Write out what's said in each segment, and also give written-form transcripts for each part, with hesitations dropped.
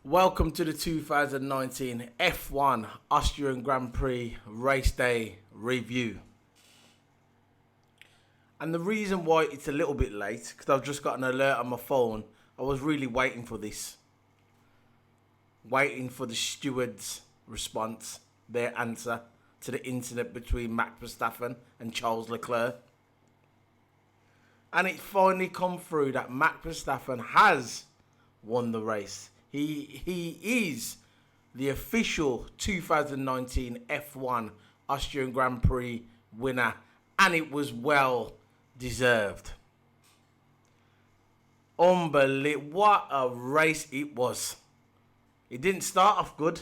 Welcome to the 2019 F1 Austrian Grand Prix race day review. And the reason why it's a little bit late, because I've just got an alert on my phone. I was really waiting for this. Waiting for the steward's response, their answer to the incident between Max Verstappen and Charles Leclerc. And it finally come through that Max Verstappen has won the race. He is the official 2019 F1 Austrian Grand Prix winner, and it was well deserved. Unbelievable. What a race it was. It didn't start off good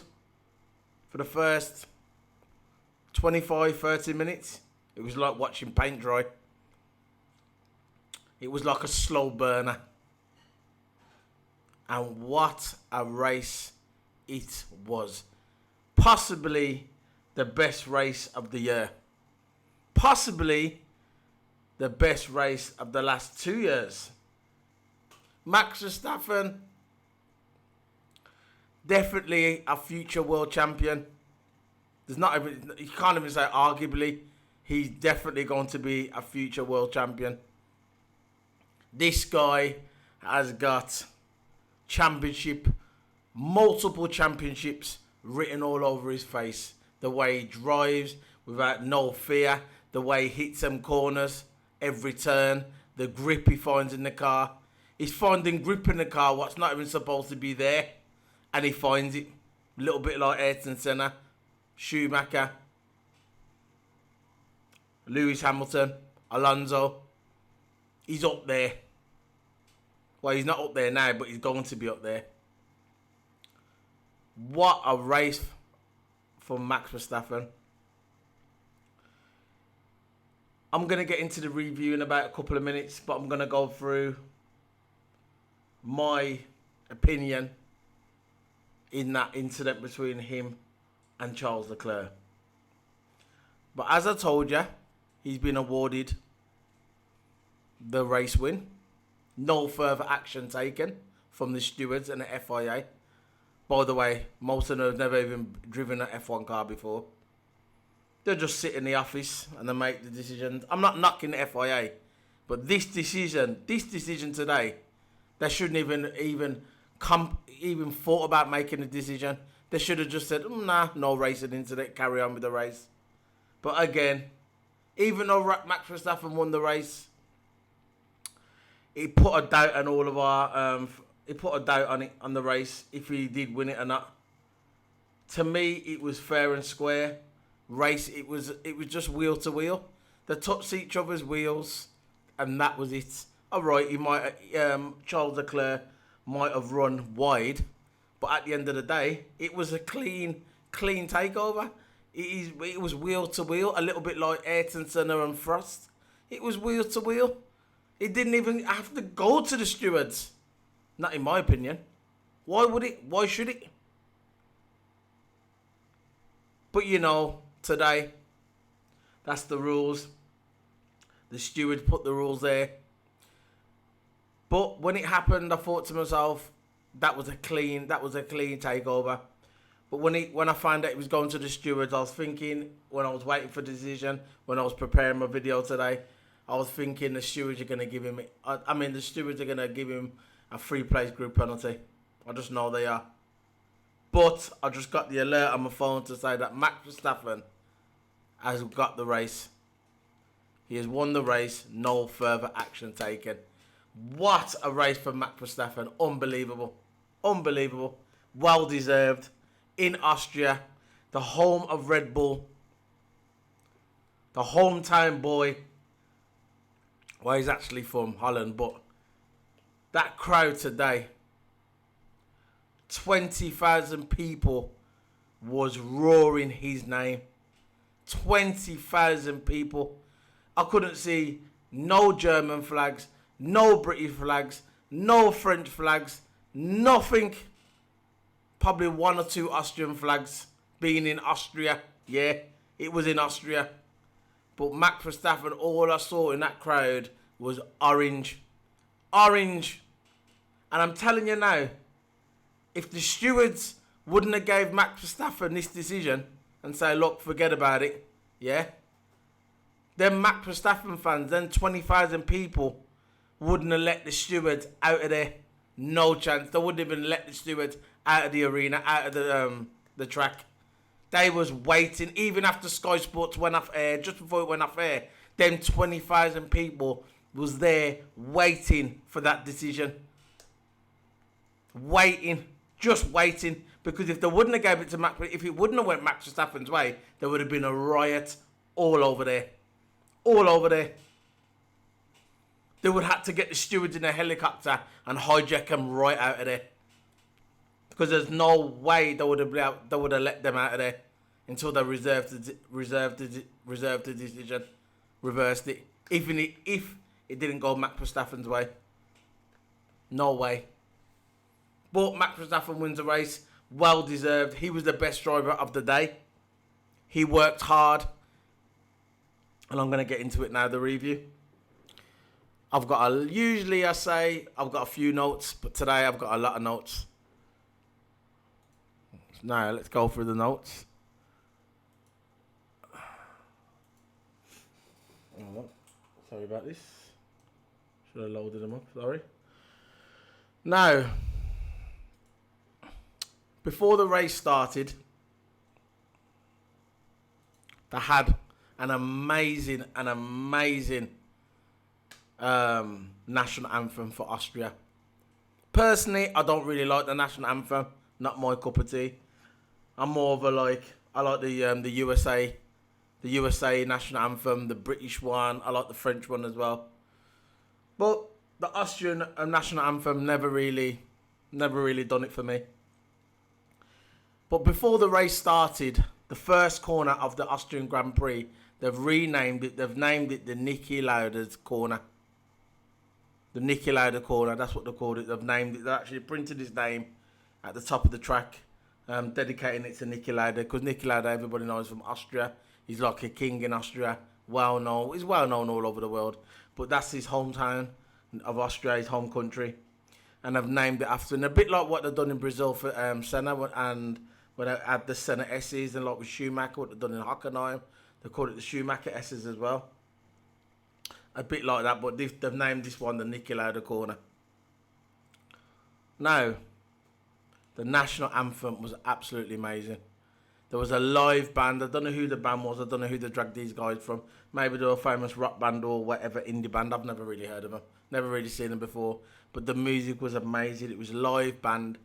for the first 25-30 minutes. It was like watching paint dry. It was like a slow burner. And what a race it was. Possibly the best race of the year. Possibly the best race of the last 2 years. Max Verstappen, definitely a future world champion. There's not even, you can't even say arguably. He's definitely going to be a future world champion. This guy has got multiple championships written all over his face. The way he drives without no fear, the way he hits them corners every turn, the grip he finds in the car. He's finding grip in the car what's not even supposed to be there, and he finds it. A little bit like Ayrton Senna, Schumacher, Lewis Hamilton, Alonso. He's up there. Well, he's not up there now, but he's going to be up there. What a race for Max Verstappen. I'm going to get into the review in about a couple of minutes, but I'm going to go through my opinion in that incident between him and Charles Leclerc. But as I told you, he's been awarded the race win. No further action taken from the stewards and the FIA. By the way, most of them have never even driven an F1 car before. They just sit in the office and they make the decisions. I'm not knocking the FIA, but this decision today, they shouldn't even thought about making a decision. They should have just said, nah, no racing incident, carry on with the race. But again, even though Max Verstappen won the race, he put a doubt on all of our. He put a doubt on the race if he did win it or not. To me, it was fair and square race. It was just wheel to wheel. They touched each other's wheels, and that was it. All right, Charles Leclerc might have run wide, but at the end of the day, it was a clean takeover. It was wheel to wheel, a little bit like Ayrton Senna and Frost. It was wheel to wheel. It didn't even have to go to the stewards. Not in my opinion. Why would it? Why should it? But today, that's the rules. The stewards put the rules there. But when it happened, I thought to myself, that was a clean takeover. But when I found out it was going to the stewards, I was thinking, when I was waiting for the decision, when I was preparing my video today, I was thinking the stewards are going to give him a 3-place group penalty. I just know they are. But I just got the alert on my phone to say that Max Verstappen has got the race. He has won the race. No further action taken. What a race for Max Verstappen. Unbelievable. Unbelievable. Well deserved. In Austria, the home of Red Bull. The hometown boy. Well, he's actually from Holland, but that crowd today, 20,000 people was roaring his name. 20,000 people. I couldn't see no German flags, no British flags, no French flags, nothing. Probably 1 or 2 Austrian flags being in Austria. Yeah, it was in Austria. But Max Verstappen, all I saw in that crowd was orange. Orange. And I'm telling you now, if the stewards wouldn't have gave Max Verstappen this decision and say, look, forget about it, yeah, then Max Verstappen fans, then 20,000 people wouldn't have let the stewards out of there. No chance. They wouldn't even let the stewards out of the arena, out of the track. They was waiting, even after Sky Sports went off air, just before it went off air, them 20,000 people was there waiting for that decision. Waiting. Just waiting. Because if they wouldn't have gave it to Max, if it wouldn't have went Max Verstappen's way, there would have been a riot all over there. All over there. They would have to get the stewards in a helicopter and hijack them right out of there. Because there's no way they would have let them out of there until they reserved the decision, reversed it. Even if it didn't go Max Verstappen's way. No way. But Max Verstappen wins the race. Well deserved. He was the best driver of the day. He worked hard. And I'm going to get into it now, the review. Usually I've got a few notes, but today I've got a lot of notes. Now let's go through the notes. Sorry about this. Should have loaded them up, sorry. Now, before the race started, they had an amazing national anthem for Austria. Personally, I don't really like the national anthem. Not my cup of tea. I'm more of I like the USA national anthem, the British one. I like the French one as well. But the Austrian national anthem never really done it for me. But before the race started, the first corner of the Austrian Grand Prix, they've named it the Niki Lauda's corner. The Niki Lauda corner, that's what they called it. They've named it. They actually printed his name at the top of the track, dedicating it to Niki Lauda, because Niki Lauda, everybody knows, from Austria. He's like a king in Austria, well known. He's well known all over the world, but that's his hometown of Austria, his home country, and I've named it after him. A bit like what they've done in Brazil for Senna, and when they had the Senna S's, and like with Schumacher, what they've done in Hockenheim, they call it the Schumacher S's as well. A bit like that, but they've named this one the Niki Lauda corner. Now, the national anthem was absolutely amazing. There was a live band. I don't know who the band was. I don't know who they dragged these guys from. Maybe they're a famous rock band or whatever, indie band. I've never really heard of them. Never really seen them before. But the music was amazing. It was a live band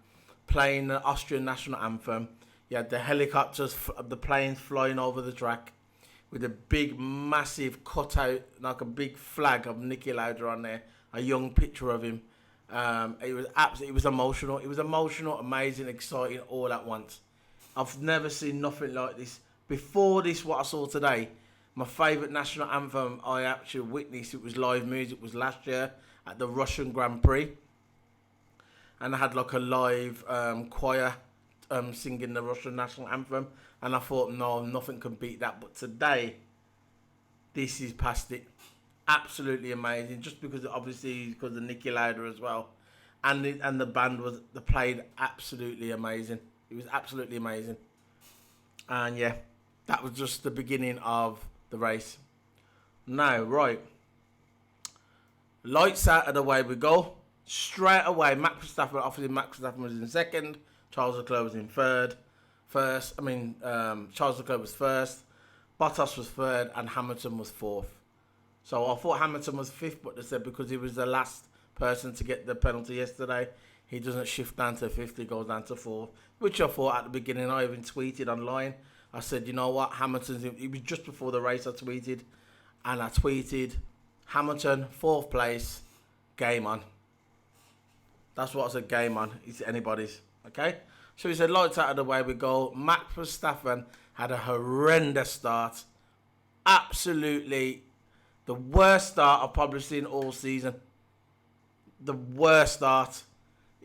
playing the Austrian national anthem. You had the helicopters, the planes flying over the track with a big, massive cutout, like a big flag of Niki Lauda on there. A young picture of him. It was emotional. It was emotional, amazing, exciting, all at once. I've never seen nothing like this. Before this, what I saw today, my favourite national anthem I actually witnessed, it was live music, was last year at the Russian Grand Prix. And I had like a live choir singing the Russian national anthem. And I thought, no, nothing can beat that. But today, this is past it. Absolutely amazing. Just because, obviously, because of Niki Lauda as well. And the band they played absolutely amazing. It was absolutely amazing. And yeah, that was just the beginning of the race. Now, right. Lights out of the way we go. Straight away, Max Verstappen was in second. Charles Leclerc was in third. Charles Leclerc was first. Bottas was third. And Hamilton was fourth. So I thought Hamilton was fifth, but they said because he was the last person to get the penalty yesterday, he doesn't shift down to fifth, he goes down to fourth. Which I thought at the beginning, I even tweeted online. I said, you know what, it was just before the race I tweeted. And I tweeted, Hamilton, fourth place, game on. That's what I said, game on. It's anybody's, okay? So he said, lights out of the way we go. Max Verstappen had a horrendous start. Absolutely the worst start I've probably seen all season. The worst start.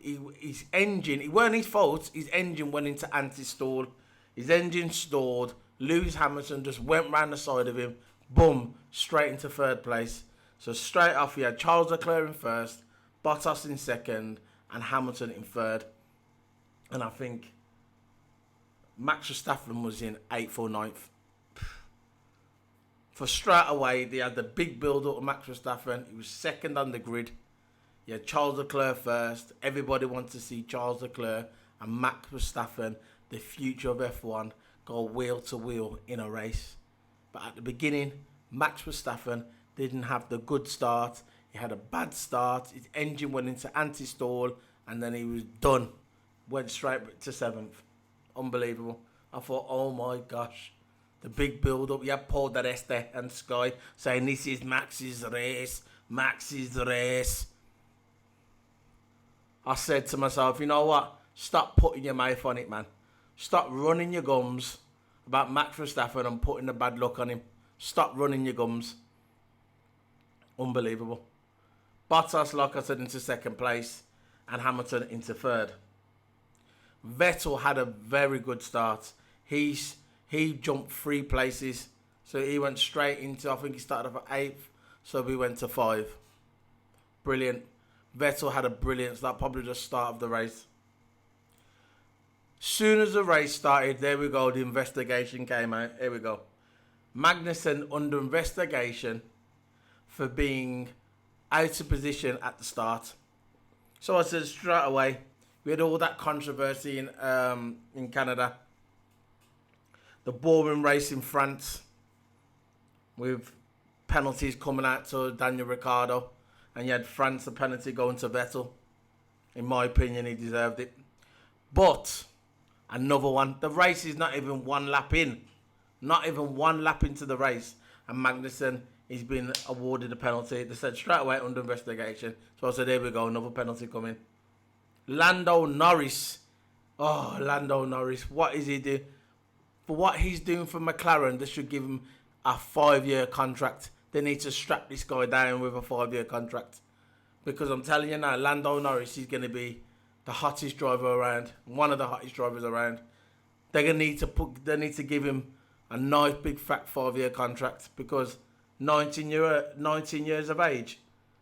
His engine, it weren't his fault, his engine went into anti-stall. His engine stalled. Lewis Hamilton just went round the side of him. Boom, straight into third place. So straight off he had Charles Leclerc in first, Bottas in second, and Hamilton in third. And I think Max Verstappen was in 8th or 9th. For straight away, they had the big build-up of Max Verstappen. He was second on the grid. You had Charles Leclerc first. Everybody wanted to see Charles Leclerc and Max Verstappen, the future of F1, go wheel to wheel in a race. But at the beginning, Max Verstappen didn't have the good start. He had a bad start. His engine went into anti-stall, and then he was done. Went straight to 7th. Unbelievable. I thought, oh my gosh. The big build-up. You had Paul Di Resta and Sky saying, this is Max's race. Max's race. I said to myself, you know what? Stop putting your mouth on it, man. Stop running your gums about Max Verstappen and putting the bad luck on him. Stop running your gums. Unbelievable. Bottas, like I said, into second place, and Hamilton into third. Vettel had a very good start. He jumped 3 places, so he went straight into, I think he started off at 8th, so we went to 5. Brilliant. Vettel had a brilliant start, probably the start of the race. Soon as the race started, there we go, the investigation came out. Here we go. Magnussen under investigation for being out of position at the start. So I said straight away, we had all that controversy in Canada. The boring race in France with penalties coming out to Daniel Ricciardo. And you had France, the penalty going to Vettel. In my opinion, he deserved it. But another one. The race is not even one lap in. Not even one lap into the race. And Magnussen is being awarded a penalty. They said straight away under investigation. So I said, there we go, another penalty coming. Lando Norris. Oh, Lando Norris. What is he doing? For what he's doing for McLaren, they should give him a 5-year contract. They need to strap this guy down with a 5-year contract. Because I'm telling you now, Lando Norris is going to be the hottest driver around. One of the hottest drivers around. They need to give him a nice big fat 5-year contract. Because 19 years of age.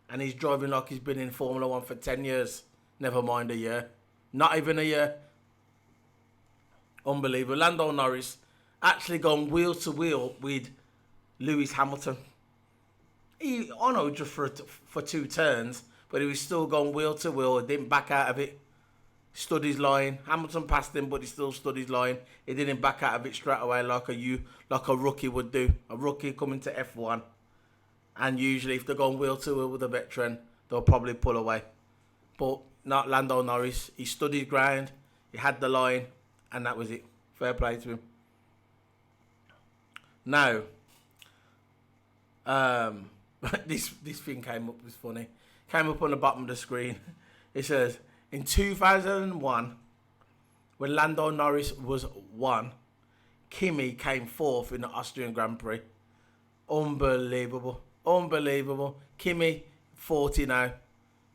And he's driving like he's been in Formula 1 for 10 years. Never mind a year. Not even a year. Unbelievable. Lando Norris actually gone wheel to wheel with Lewis Hamilton. I know just for 2 turns, but he was still going wheel to wheel. He didn't back out of it. Stood his line. Hamilton passed him, but he still stood his line. He didn't back out of it straight away like a rookie would do. A rookie coming to F1, and usually if they're going wheel to wheel with a veteran, they'll probably pull away. But not Lando Norris. He stood his ground. He had the line, and that was it. Fair play to him. Now, this thing came up, it was funny. Came up on the bottom of the screen. It says, in 2001, when Lando Norris was 1, Kimi came 4th in the Austrian Grand Prix. Unbelievable. Unbelievable. Kimi, 40 now.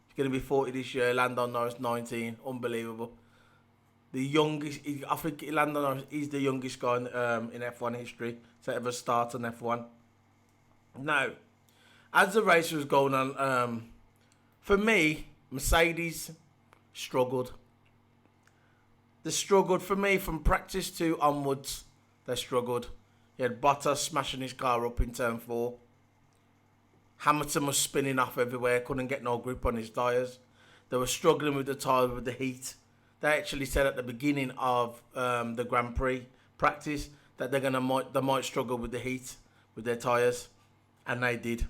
He's going to be 40 this year. Lando Norris, 19. Unbelievable. The youngest, I think Lando Norris is the youngest guy in F1 history to ever start on F1. Now, as the race was going on, for me, Mercedes struggled. They struggled for me from practice 2 onwards. They struggled. You had Bottas smashing his car up in turn 4. Hamilton was spinning off everywhere, couldn't get no grip on his tyres. They were struggling with the tyres with the heat. They actually said at the beginning of the Grand Prix practice that they might struggle with the heat with their tyres, and they did.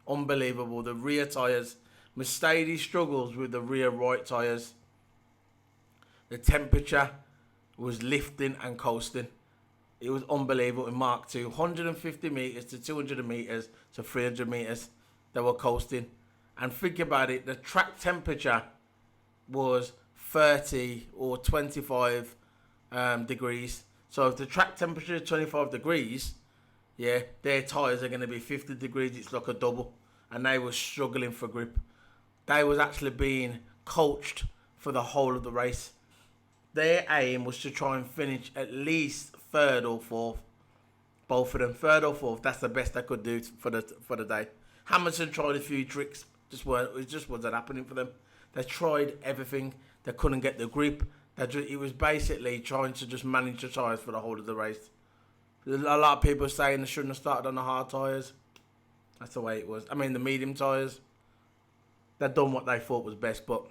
Unbelievable. The rear tyres. Mercedes struggles with the rear right tyres. The temperature was lifting and coasting. It was unbelievable in Mark 2. 150 metres to 200 metres to 300 metres. They were coasting. And think about it, the track temperature was 30 or 25 degrees. So if the track temperature is 25 degrees, yeah, their tyres are going to be 50 degrees. It's like a double. And they were struggling for grip. They was actually being coached for the whole of the race. Their aim was to try and finish at least 3rd or 4th. Both of them, 3rd or 4th. That's the best they could do for the day. Hamilton tried a few tricks. It just wasn't happening for them. They tried everything. They couldn't get the grip. It was basically trying to just manage the tyres for the whole of the race. A lot of people saying they shouldn't have started on the hard tyres. That's the way it was. I mean, the medium tyres, they've done what they thought was best. But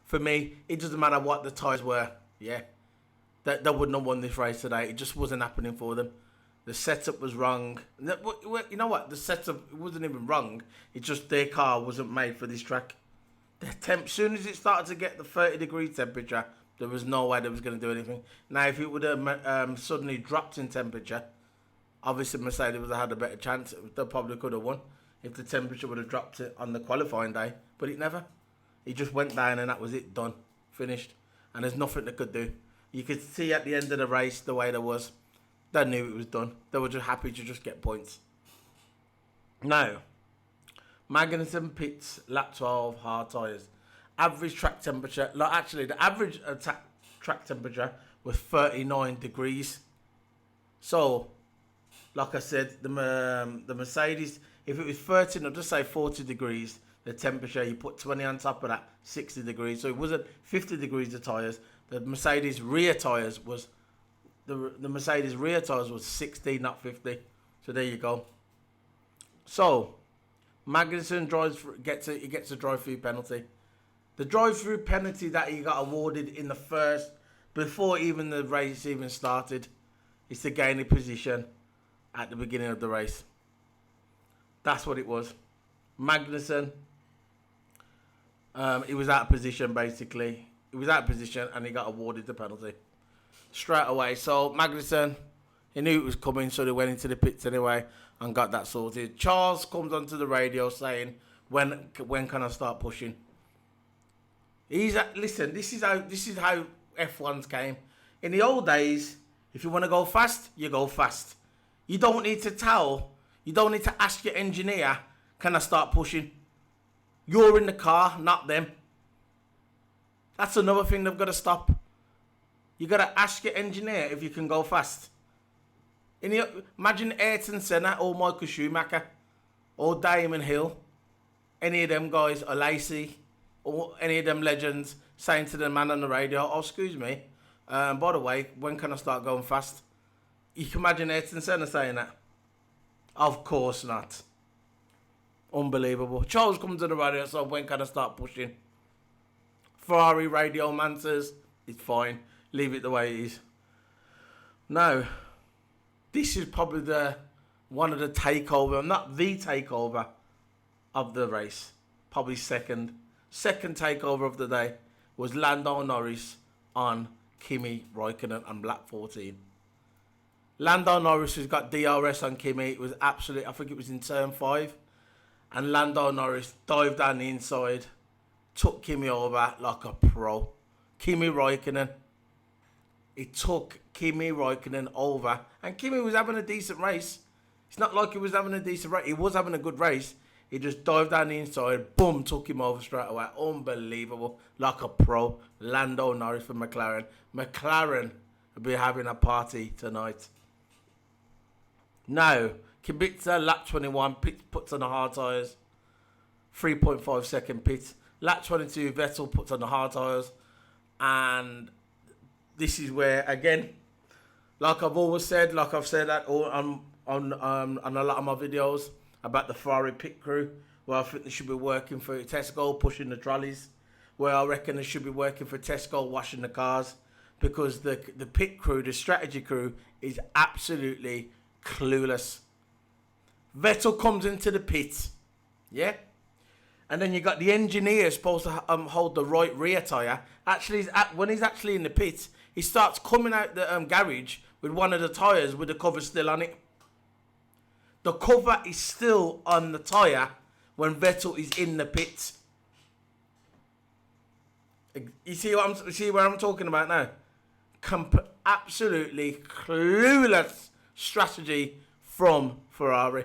for me, it doesn't matter what the tyres were. Yeah, they wouldn't have won this race today. It just wasn't happening for them. The setup was wrong. You know what? The setup wasn't even wrong. It's just their car wasn't made for this track. As soon as it started to get the 30-degree temperature, there was no way they was going to do anything. Now, if it would have suddenly dropped in temperature, obviously Mercedes would have had a better chance. They probably could have won if the temperature would have dropped it on the qualifying day. But it never. It just went down and that was it. Done. Finished. And there's nothing they could do. You could see at the end of the race the way there was. They knew it was done. They were just happy to just get points. Now, Magnussen pits, lap 12, hard tyres. Average track temperature, the average track temperature was 39 degrees. So, like I said, the Mercedes, if it was 13 or just say 40 degrees, the temperature, you put 20 on top of that, 60 degrees. So it wasn't 50 degrees of tyres. The Mercedes rear tyres was... The Mercedes rear tyres was 60, not 50. So there you go. So Magnussen gets a drive-through penalty. The drive-through penalty that he got awarded in the first, before even the race even started, is to gain a position at the beginning of the race. That's what it was. Magnussen, he was out of position basically. He was out of position and he got awarded the penalty straight away. So Magnussen, he knew it was coming, so they went into the pits anyway and got that sorted. Charles comes onto the radio saying, "When can I start pushing?" Listen. This is how F1s came. In the old days, if you want to go fast, you go fast. You don't need to tell. You don't need to ask your engineer, "Can I start pushing?" You're in the car, not them. That's another thing they've got to stop. You got to ask your engineer if you can go fast. Imagine Ayrton Senna or Michael Schumacher or Damon Hill, any of them guys, or Lacey, or any of them legends saying to the man on the radio, "Oh, excuse me, by the way, when can I start going fast?" You can imagine Ayrton Senna saying that. Of course not. Unbelievable. Charles comes to the radio, so when can I start pushing? Ferrari radio man says, "It's fine. Leave it the way it is." Now, this is probably one of the takeover, not the takeover of the race. Probably second takeover of the day was Lando Norris on Kimi Räikkönen on lap 14. Lando Norris has got DRS on Kimi. It was absolute. I think it was in turn 5, and Lando Norris dived down the inside, took Kimi over like a pro. Kimi Räikkönen. He took Kimi Räikkönen over. And Kimi was having a decent race. It's not like he was having a decent race. He was having a good race. He just dived down the inside. Boom, took him over straight away. Unbelievable. Like a pro. Lando Norris for McLaren. McLaren will be having a party tonight. Now, Kubica, lap 21, puts on the hard tyres. 3.5 second pit. Lap 22, Vettel puts on the hard tyres. And this is where, again, like I've always said, like I've said that on a lot of my videos about the Ferrari pit crew, where I think they should be working for Tesco, pushing the trolleys, where I reckon they should be working for Tesco, washing the cars, because the pit crew, the strategy crew, is absolutely clueless. Vettel comes into the pit, yeah? And then you got the engineer supposed to hold the right rear tyre. Actually, when he's actually in the pit, he starts coming out the garage with one of the tyres with the cover still on it. The cover is still on the tyre when Vettel is in the pit. You see where I'm talking about now? Absolutely clueless strategy from Ferrari.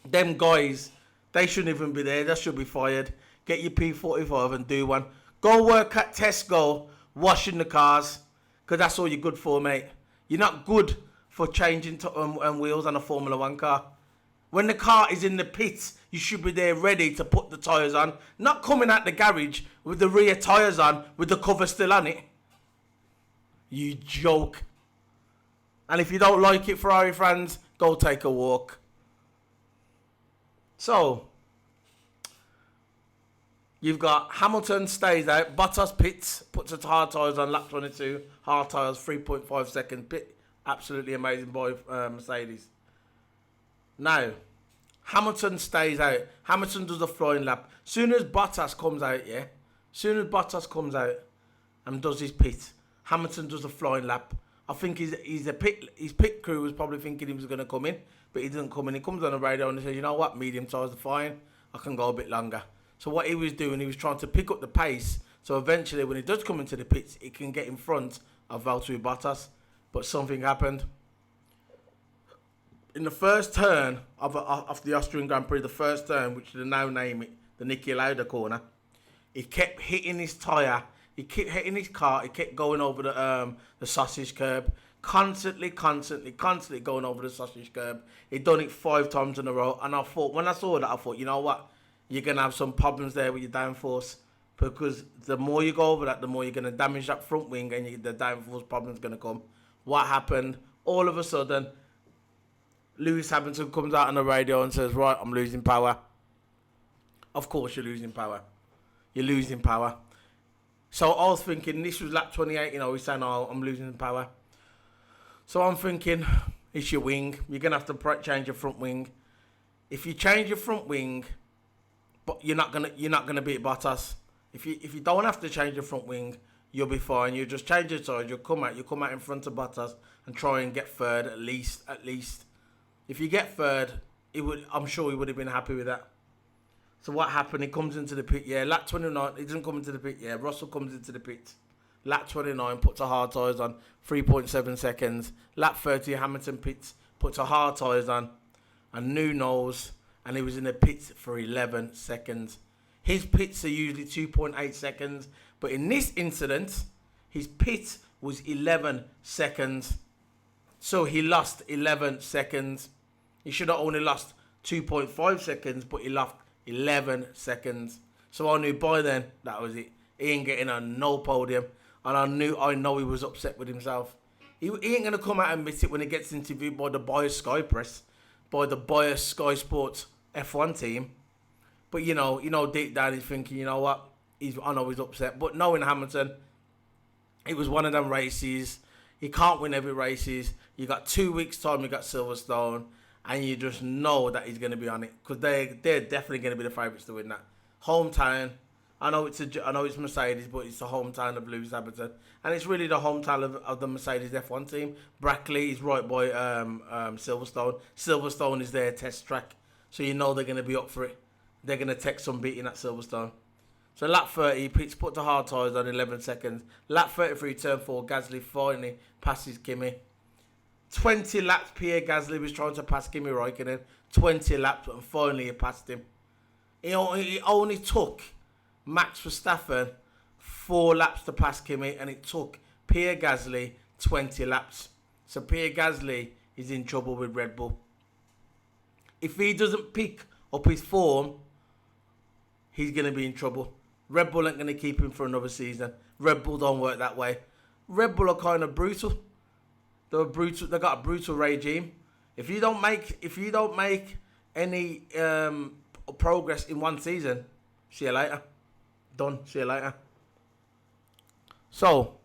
Them guys, they shouldn't even be there. They should be fired. Get your P45 and do one. Go work at Tesco washing the cars, because that's all you're good for, mate. You're not good for changing wheels on a Formula 1 car. When the car is in the pits, you should be there ready to put the tyres on. Not coming out the garage with the rear tyres on with the cover still on it. You joke. And if you don't like it, Ferrari fans, go take a walk. So, you've got Hamilton stays out. Bottas pits, puts a hard tyres on lap 22. Hard tyres, 3.5 seconds. Pit, absolutely amazing by Mercedes. Now, Hamilton stays out. Hamilton does a flying lap. Soon as Bottas comes out, and does his pit, Hamilton does a flying lap. I think his pit crew was probably thinking he was going to come in, but he didn't come in. He comes on the radio and he says, you know what, medium tyres are fine. I can go a bit longer. So what he was doing, he was trying to pick up the pace. So eventually, when he does come into the pits, he can get in front of Valtteri Bottas. But something happened. In the first turn of the Austrian Grand Prix, the first turn, which they now name it the Niki Lauda corner, he kept hitting his tyre. He kept hitting his car. He kept going over the sausage curb. Constantly going over the sausage curb. He'd done it 5 times in a row. And I thought, when I saw that, I thought, you know what? You're going to have some problems there with your downforce. Because the more you go over that, the more you're going to damage that front wing and the downforce problem's going to come. What happened? All of a sudden, Lewis Hamilton comes out on the radio and says, right, I'm losing power. Of course you're losing power. You're losing power. So I was thinking, this was lap 28, he's saying, oh, I'm losing power. So I'm thinking, it's your wing. You're going to have to change your front wing. If you change your front wing, but you're not gonna beat Bottas. If you don't have to change your front wing, you'll be fine. You just change your side, you'll come out in front of Bottas and try and get third at least. If you get third, I'm sure he would have been happy with that. So what happened? He comes into the pit. Yeah, lap 29. He doesn't come into the pit. Yeah, Russell comes into the pit. Lap 29, puts a hard tyres on, 3.7 seconds. Lap 30, Hamilton pits, puts a hard tyres on, and new nose, and he was in the pits for 11 seconds. His pits are usually 2.8 seconds, but in this incident, his pit was 11 seconds. So he lost 11 seconds. He should have only lost 2.5 seconds, but he lost 11 seconds. So I knew by then that was it. He ain't getting on no podium. And I know he was upset with himself. He ain't going to come out and admit it when he gets interviewed by the biased Sky Press, by the biased Sky Sports F1 team. But deep down he's thinking, you know what? I know he's upset. But knowing Hamilton, it was one of them races. He can't win every races. You got 2 weeks time. You got Silverstone. And you just know that he's going to be on it, because they're definitely going to be the favourites to win that. Hometown. I know it's Mercedes, but it's the hometown of Lewis Hamilton, and it's really the hometown of the Mercedes F1 team. Brackley is right by Silverstone. Silverstone is their test track, so you know they're going to be up for it. They're going to take some beating at Silverstone. So lap 30, Pitts put the hard tyres on 11 seconds. Lap 33, turn 4, Gasly finally passes Kimi. 20 laps, Pierre Gasly was trying to pass Kimi Räikkönen. 20 laps, and finally he passed him. It only took Max Verstappen 4 laps to pass Kimi, and it took Pierre Gasly 20 laps. So Pierre Gasly is in trouble with Red Bull. If he doesn't pick up his form, he's going to be in trouble. Red Bull ain't going to keep him for another season. Red Bull don't work that way. Red Bull are kind of brutal. They're brutal. They got a brutal regime. If you don't make any progress in one season, see you later. Done. See you later. So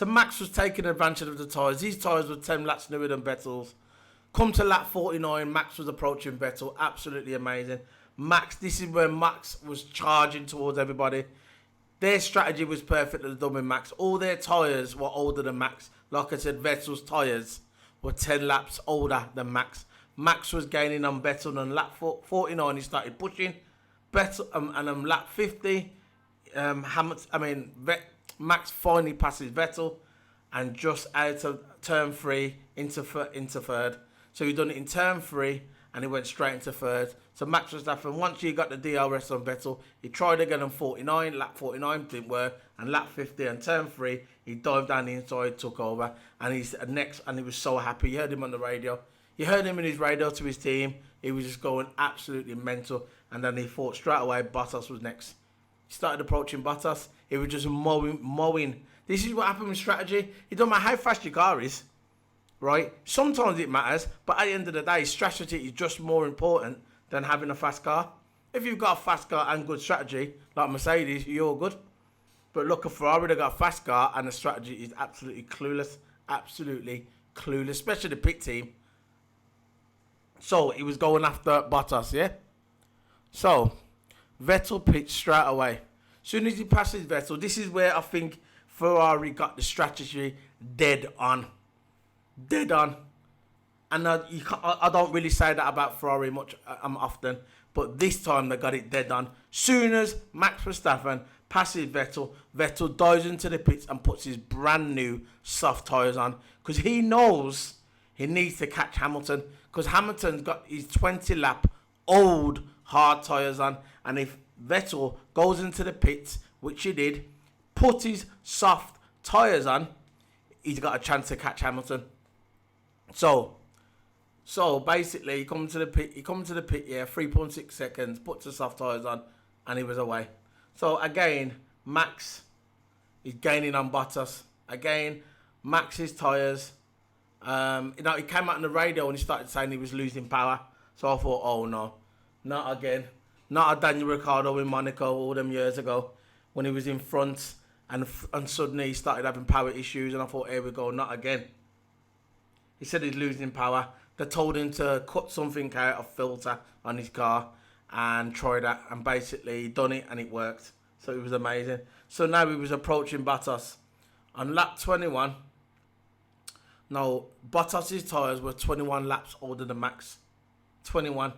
Max was taking advantage of the tyres. These tyres were 10 laps newer than Vettel's. Come to lap 49, Max was approaching Vettel. Absolutely amazing. This is where Max was charging towards everybody. Their strategy was perfectly done with Max. All their tyres were older than Max. Like I said, Vettel's tyres were 10 laps older than Max. Max was gaining on Vettel, and on lap 49 he started pushing. Vettel, and on lap 50, Max finally passes Vettel, and just out of turn 3 into third. So he done it in turn 3, and he went straight into third. So Max Verstappen, once he got the DRS on Vettel, he tried again on 49. Lap 49 didn't work, and lap 50 and turn 3, he dived down the inside, took over, and he's next. And he was so happy. You heard him on the radio. You heard him in his radio to his team. He was just going absolutely mental. And then he thought straight away Bottas was next. He started approaching Bottas. He was just mowing. This is what happened with strategy. It don't matter how fast your car is, right? Sometimes it matters, but at the end of the day, strategy is just more important than having a fast car. If you've got a fast car and good strategy, like Mercedes, you're good. But look at Ferrari, they got a fast car and the strategy is absolutely clueless. Absolutely clueless, especially the pit team. So he was going after Bottas, yeah? So Vettel pits straight away. As soon as he passes Vettel, this is where I think Ferrari got the strategy dead on. Dead on. And I don't really say that about Ferrari much often, but this time they got it dead on. Soon as Max Verstappen passes Vettel, Vettel dives into the pits and puts his brand new soft tyres on because he knows he needs to catch Hamilton because Hamilton's got his 20 lap old hard tyres on, and if Vettel goes into the pits, which he did, put his soft tyres on, he's got a chance to catch Hamilton. So basically, he come to the pit, yeah, 3.6 seconds, puts the soft tyres on, and he was away. So again, Max is gaining on Bottas. Again, Max's tyres. He came out on the radio and he started saying he was losing power. So I thought, oh no, not again. Not a Daniel Ricciardo in Monaco all them years ago when he was in front and suddenly he started having power issues, and I thought, here we go, not again. He said he's losing power. They told him to cut something out of filter on his car and try that, and basically done it and it worked. So it was amazing. So now he was approaching Bottas. On lap 21, no, Bottas' tyres were 21 laps older than Max. 21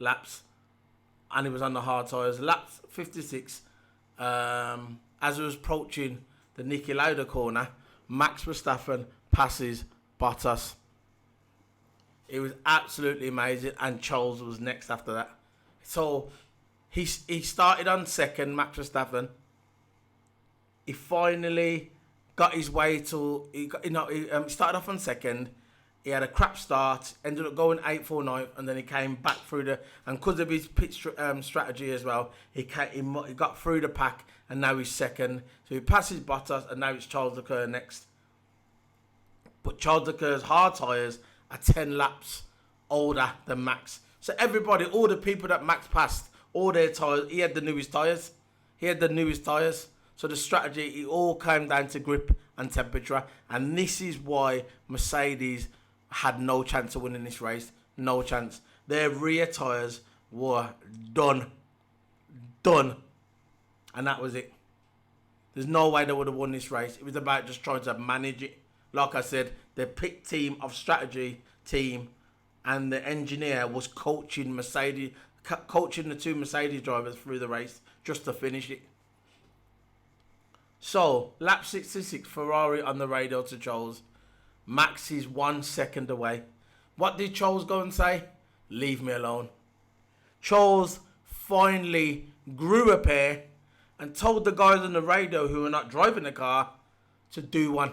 laps. And he was on the hard tyres. Lap 56, as he was approaching the Niki Lauda corner, Max Verstappen passes Bottas. It was absolutely amazing, and Charles was next after that. So he started on second, Max Verstappen. He finally got his way to. He started off on second. He had a crap start, ended up going 8th or 9th, and then he came back through the. And because of his pit strategy as well, he got through the pack, and now he's second. So he passes Bottas, and now it's Charles Leclerc next. But Charles Leclerc's hard tyres are 10 laps older than Max. So everybody, all the people that Max passed, all their tyres, he had the newest tyres. So the strategy, it all came down to grip and temperature. And this is why Mercedes had no chance of winning this race. No chance. Their rear tyres were done. And that was it. There's no way they would have won this race. It was about just trying to manage it. Like I said, the pit team of strategy team and the engineer was coaching the two Mercedes drivers through the race just to finish it. So, lap 66, Ferrari on the radio to Charles. Max is 1 second away. What did Charles go and say? Leave me alone. Charles finally grew a pair and told the guys on the radio who were not driving the car to do one.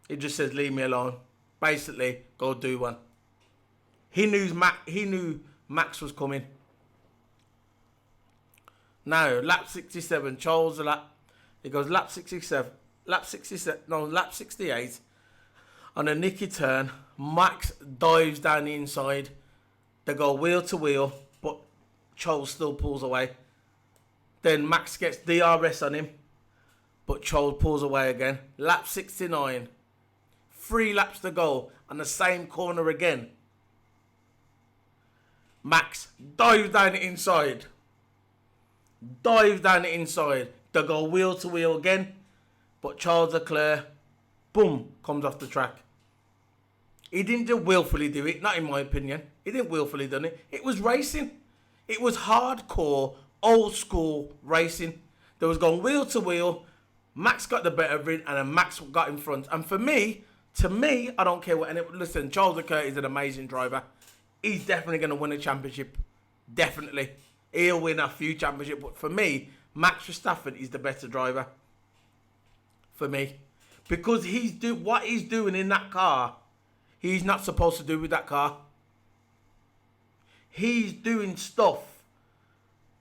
He just says, leave me alone. Basically, go do one. He knew Max was coming. Now, lap 67, Charles, he goes lap 68. On a nicky turn, Max dives down the inside. They go wheel to wheel, but Charles still pulls away. Then Max gets DRS on him, but Charles pulls away again. Lap 69. 3 laps to go on the same corner again. Max dives down the inside. They go wheel to wheel again. But Charles Leclerc, boom, comes off the track. He didn't willfully do it, not in my opinion. He didn't willfully do it. It was racing. It was hardcore, old school racing. They was going wheel to wheel. Max got the better of it, and then Max got in front. And to me, I don't care what. And listen, Charles Leclerc is an amazing driver. He's definitely going to win a championship. Definitely. He'll win a few championships. But for me, Max Verstappen is the better driver. For me. Because what he's doing in that car, he's not supposed to do with that car. He's doing stuff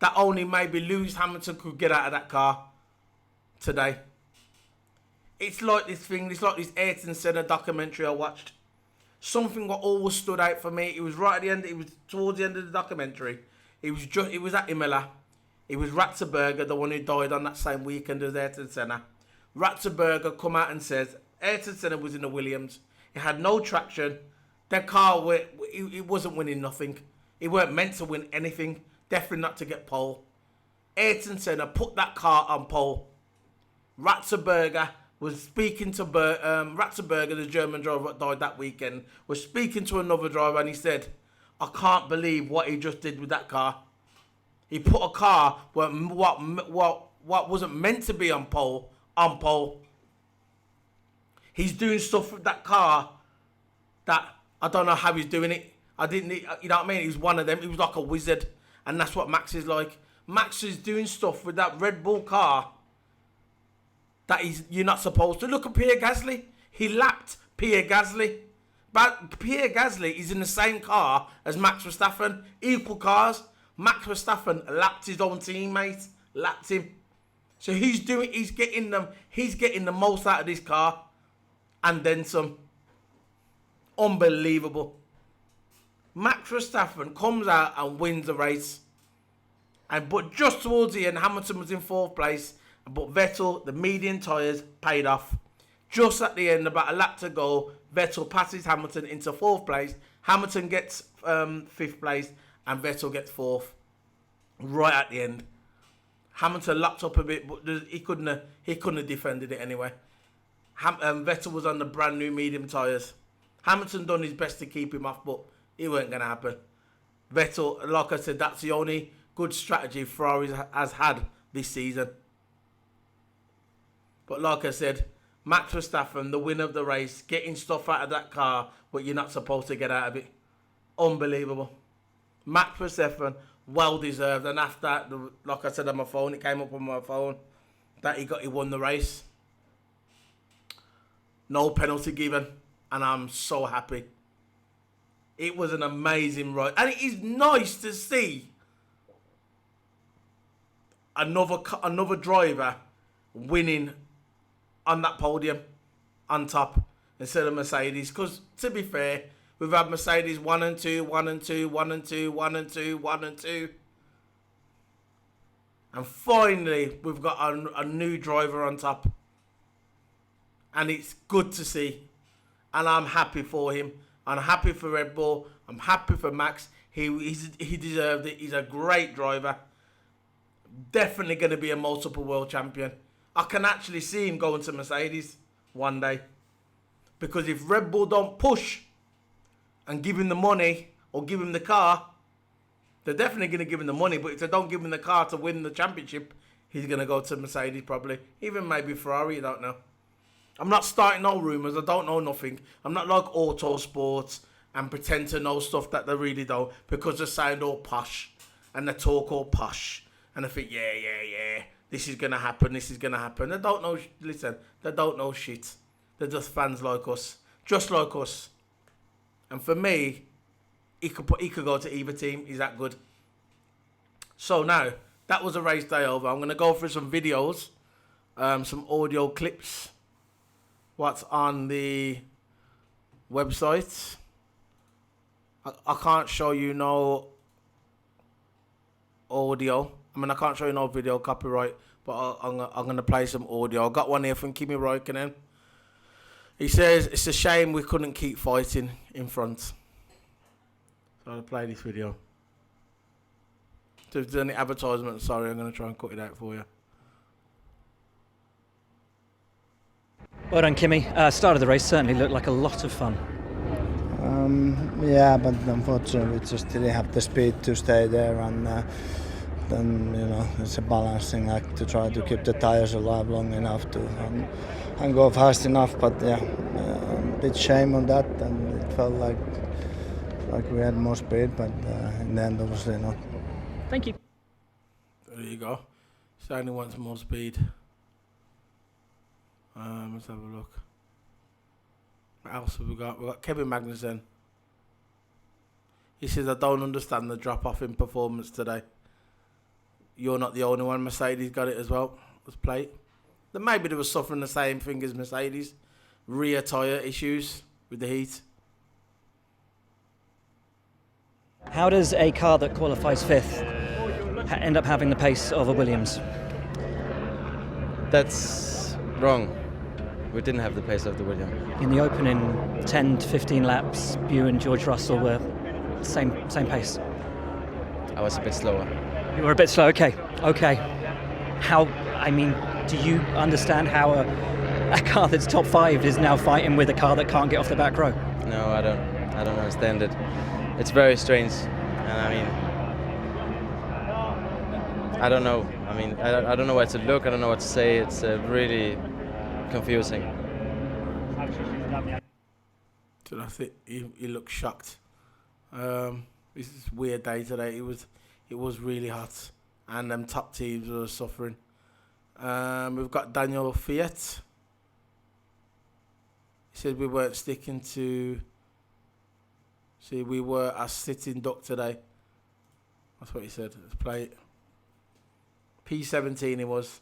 that only maybe Lewis Hamilton could get out of that car today. It's like this thing. It's like this Ayrton Senna documentary I watched. Something that always stood out for me. It was right at the end. It was towards the end of the documentary. It was at Imola. It was Ratzenberger, the one who died on that same weekend as Ayrton Senna. Ratzenberger come out and says Ayrton Senna was in the Williams. It had no traction. Their car, it wasn't winning nothing. It weren't meant to win anything. Definitely not to get pole. Ayrton Senna put that car on pole. Ratzenberger was speaking to Ratzenberger, the German driver that died that weekend, was speaking to another driver, and he said, I can't believe what he just did with that car. He put a car what wasn't meant to be on pole. He's doing stuff with that car that I don't know how he's doing it. You know what I mean? He was one of them. He was like a wizard, and that's what Max is like. Max is doing stuff with that Red Bull car that you're not supposed to. Look at Pierre Gasly. He lapped Pierre Gasly. But Pierre Gasly is in the same car as Max Verstappen. Equal cars. Max Verstappen lapped his own teammate. Lapped him. So he's getting the most out of this car. And then some. Unbelievable. Max Verstappen comes out and wins the race. But just towards the end, Hamilton was in 4th place. But Vettel, the medium tyres, paid off. Just at the end, about a lap to go, Vettel passes Hamilton into 4th place. Hamilton gets 5th place, and Vettel gets 4th. Right at the end, Hamilton locked up a bit, but he couldn't have defended it anyway. Vettel was on the brand new medium tyres. Hamilton done his best to keep him off, but it weren't going to happen. Vettel, like I said, that's the only good strategy Ferrari has had this season. But like I said, Max Verstappen, the winner of the race, getting stuff out of that car what you're not supposed to get out of it. Unbelievable. Max Verstappen, well deserved. And after that, like I said on my phone, it came up on my phone that he won the race. No penalty given, and I'm so happy. It was an amazing ride, and it is nice to see another driver winning on that podium, on top, instead of Mercedes. Because, to be fair, we've had Mercedes 1 and 2, 1 and 2, 1 and 2, 1 and 2, 1 and 2. And finally, we've got a new driver on top. And it's good to see. And I'm happy for him. I'm happy for Red Bull. I'm happy for Max. He deserved it. He's a great driver. Definitely going to be a multiple world champion. I can actually see him going to Mercedes one day. Because if Red Bull don't push and give him the money or give him the car, they're definitely going to give him the money. But if they don't give him the car to win the championship, he's going to go to Mercedes probably. Even maybe Ferrari, I don't know. I'm not starting no rumours. I don't know nothing. I'm not like Autosports and pretend to know stuff that they really don't, because they sound all posh and they talk all posh. And I think, yeah. This is going to happen. This is going to happen. They don't know. Listen, they don't know shit. They're just fans like us. Just like us. And for me, he could go to either team. He's that good. So now, that was a race day over. I'm going to go through some videos, some audio clips. What's on the website. I can't show you no audio. I mean, I can't show you no video, copyright, but I'm going to play some audio. I got one here from Kimi Räikkönen. He says, it's a shame we couldn't keep fighting in front. So I'll play this video. So if there's any advertisement, sorry, I'm going to try and cut it out for you. Well done, Kimi. Start of the race certainly looked like a lot of fun. Yeah, but unfortunately we just didn't have the speed to stay there, and then it's a balancing act to try to keep the tires alive long enough to and go fast enough. But yeah, a bit shame on that, and it felt like we had more speed, but in the end obviously not. Thank you. There you go. Stanley wants more speed. Let's have a look. What else have we got? We've got Kevin Magnussen. He says, I don't understand the drop-off in performance today. You're not the only one. Mercedes got it as well. Let's play it. maybe they were suffering the same thing as Mercedes, rear tyre issues with the heat. How does a car that qualifies fifth end up having the pace of a Williams? That's wrong. We didn't have the pace of the Williams. In the opening 10 to 15 laps, you and George Russell were same pace. I was a bit slower. You were a bit slow. Okay. Do you understand how a car that's top 5 is now fighting with a car that can't get off the back row? No, I don't understand it. It's very strange, and I don't know. I don't know where to look. I don't know what to say. It's really confusing. So that's it. He looked shocked. This is a weird day today. It was really hot, and them top teams were suffering. We've got Daniel Fiat. He said we weren't sticking to. See, we were a sitting duck today. That's what he said. Let's play it. P17 it was.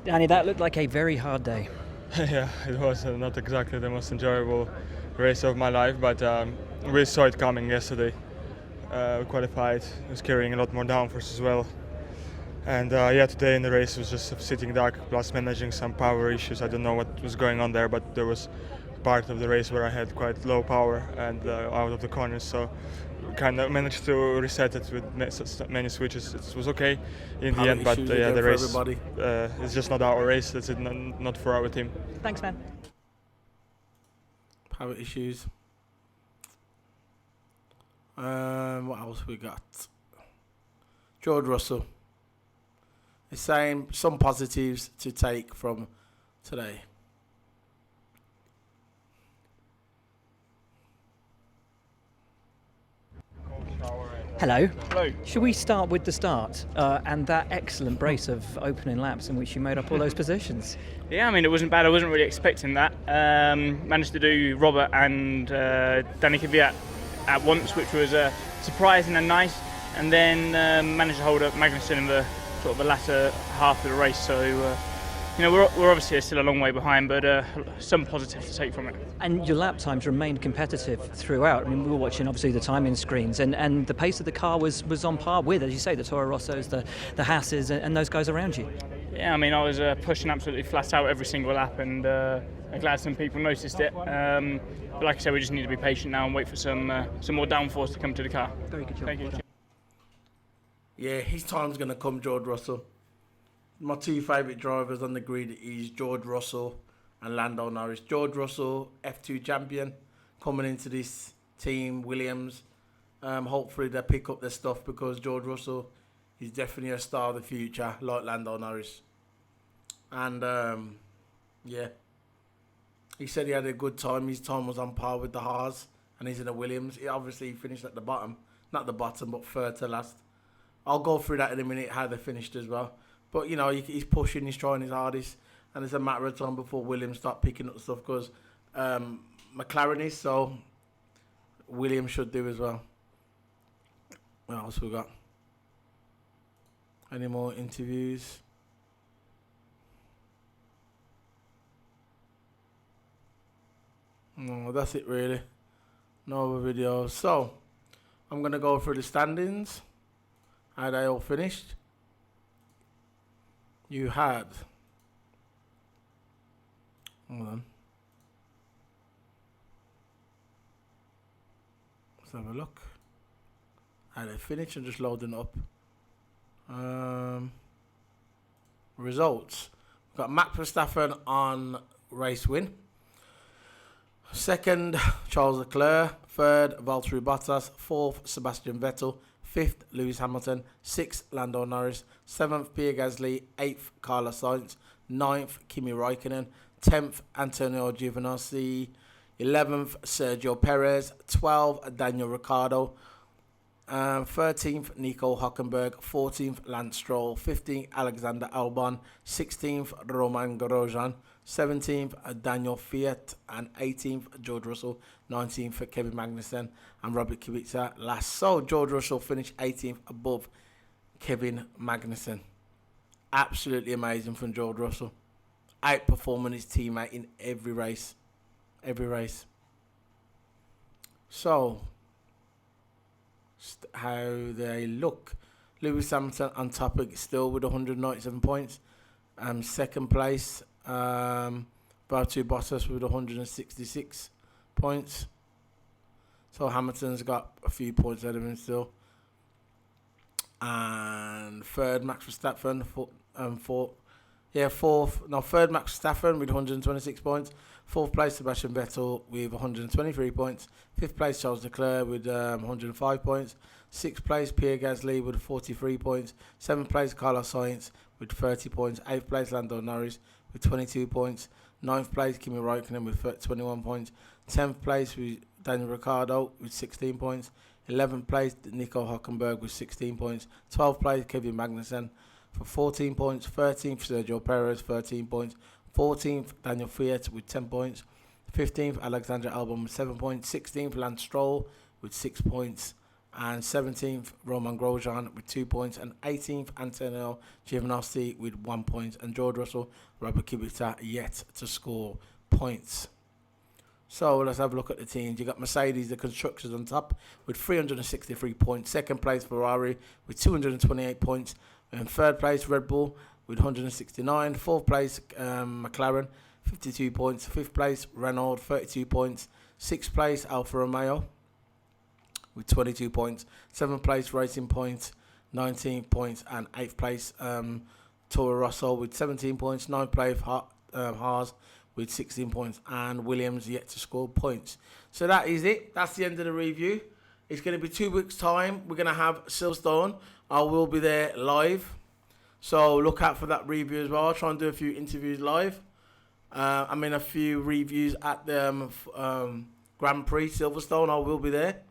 Danny, that looked like a very hard day. Yeah, it was not exactly the most enjoyable race of my life, but we saw it coming yesterday. We qualified, was carrying a lot more downforce as well. And today in the race was just sitting duck plus managing some power issues. I don't know what was going on there, but there was part of the race where I had quite low power and out of the corners, so kind of managed to reset it with many switches. It was okay in the end, but the race is just not our race. That's it, not for our team. Thanks, man. Power issues. What else we got? George Russell. He's saying some positives to take from today. Hello. Hello. Should we start with the start and that excellent brace of opening laps in which you made up all those positions? Yeah, it wasn't bad. I wasn't really expecting that. Managed to do Robert and Danny Kvyat at once, which was surprising and nice. And then managed to hold up Magnussen in the sort of the latter half of the race. So, we're obviously still a long way behind, but some positives to take from it. And your lap times remained competitive throughout. We were watching obviously the timing screens, and the pace of the car was on par with, as you say, the Toro Rossos, the Hasses, and those guys around you. Yeah, I was pushing absolutely flat out every single lap, and I'm glad some people noticed it. But like I said, we just need to be patient now and wait for some more downforce to come to the car. Very good job. Thank you. Well done. Yeah, his time's going to come, George Russell. My two favourite drivers on the grid is George Russell and Lando Norris. George Russell, F2 champion, coming into this team, Williams. Hopefully they pick up their stuff because George Russell is definitely a star of the future, like Lando Norris. And, he said he had a good time. His time was on par with the Haas, and he's in a Williams. He obviously finished at the bottom. Not the bottom, but third to last. I'll go through that in a minute, how they finished as well. But, he's pushing, he's trying his hardest. And it's a matter of time before Williams start picking up stuff because McLaren is, so Williams should do as well. What else we got? Any more interviews? No, that's it really. No other videos. So, I'm going to go through the standings. How they all finished. You had... Hold on. Let's have a look. How they finished and just loading up. Results. We've got Max Verstappen on race win. Second, Charles Leclerc. Third, Valtteri Bottas. Fourth, Sebastian Vettel. Fifth, Lewis Hamilton. Sixth, Lando Norris. Seventh, Pierre Gasly. Eighth, Carlos Sainz. Ninth, Kimi Raikkonen. 10th, Antonio Giovinazzi. 11th, Sergio Perez. 12th, Daniel Ricciardo. 13th, Nico Hülkenberg. 14th, Lance Stroll. 15th, Alexander Albon. 16th, Romain Grosjean. 17th Daniel Fiat, and 18th George Russell, 19th for Kevin Magnussen and Robert Kubica last. So George Russell finished 18th above Kevin Magnussen. Absolutely amazing from George Russell. Outperforming his teammate in every race. Every race. So, how they look. Lewis Hamilton on top still with 197 points. Second place, Valtteri Bottas with 166 points. So Hamilton's got a few points out of him still. And third, Max Verstappen. Third, Max Verstappen with 126 points. Fourth place, Sebastian Vettel with 123 points. Fifth place, Charles Leclerc with 105 points. Sixth place, Pierre Gasly with 43 points. Seventh place, Carlos Sainz with 30 points. Eighth place, Lando Norris with 22 points. Ninth place, Kimi Raikkonen with 21 points. 10th place, Daniel Ricciardo with 16 points. 11th place, Nico Hülkenberg with 16 points. 12th place, Kevin Magnussen for 14 points. 13th, Sergio Perez, 13 points. 14th, Daniel Fiat with 10 points. 15th, Alexander Albon with 7 points. 16th, Lance Stroll with 6 points. And 17th, Roman Grosjean with 2 points. And 18th, Antonio Giovinazzi with 1 point. And George Russell, Robert Kubica yet to score points. So let's have a look at the teams. You got Mercedes, the constructors, on top with 363 points. Second place, Ferrari with 228 points. And third place, Red Bull with 169. Fourth place, McLaren, 52 points. Fifth place, Renault, 32 points. Sixth place, Alfa Romeo with 22 points. Seventh place, Racing Point, 19 points. And eighth place, Toro Rosso with 17 points. Ninth place, Haas with 16 points. And Williams yet to score points. So that is it. That's the end of the review. It's going to be 2 weeks' time. We're going to have Silverstone. I will be there live. So look out for that review as well. I'll try and do a few interviews live. A few reviews at the Grand Prix Silverstone. I will be there.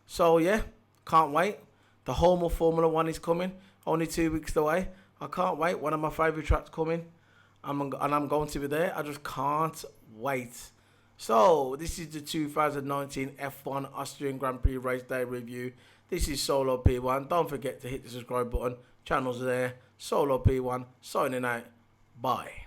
So yeah, can't wait. The home of Formula 1 is coming. Only 2 weeks away. I can't wait. One of my favourite tracks coming. I'm going to be there. I just can't wait. So this is the 2019 F1 Austrian Grand Prix Race Day review. This is Solo P1. Don't forget to hit the subscribe button. Channel's there. Solo P1 signing out. Bye.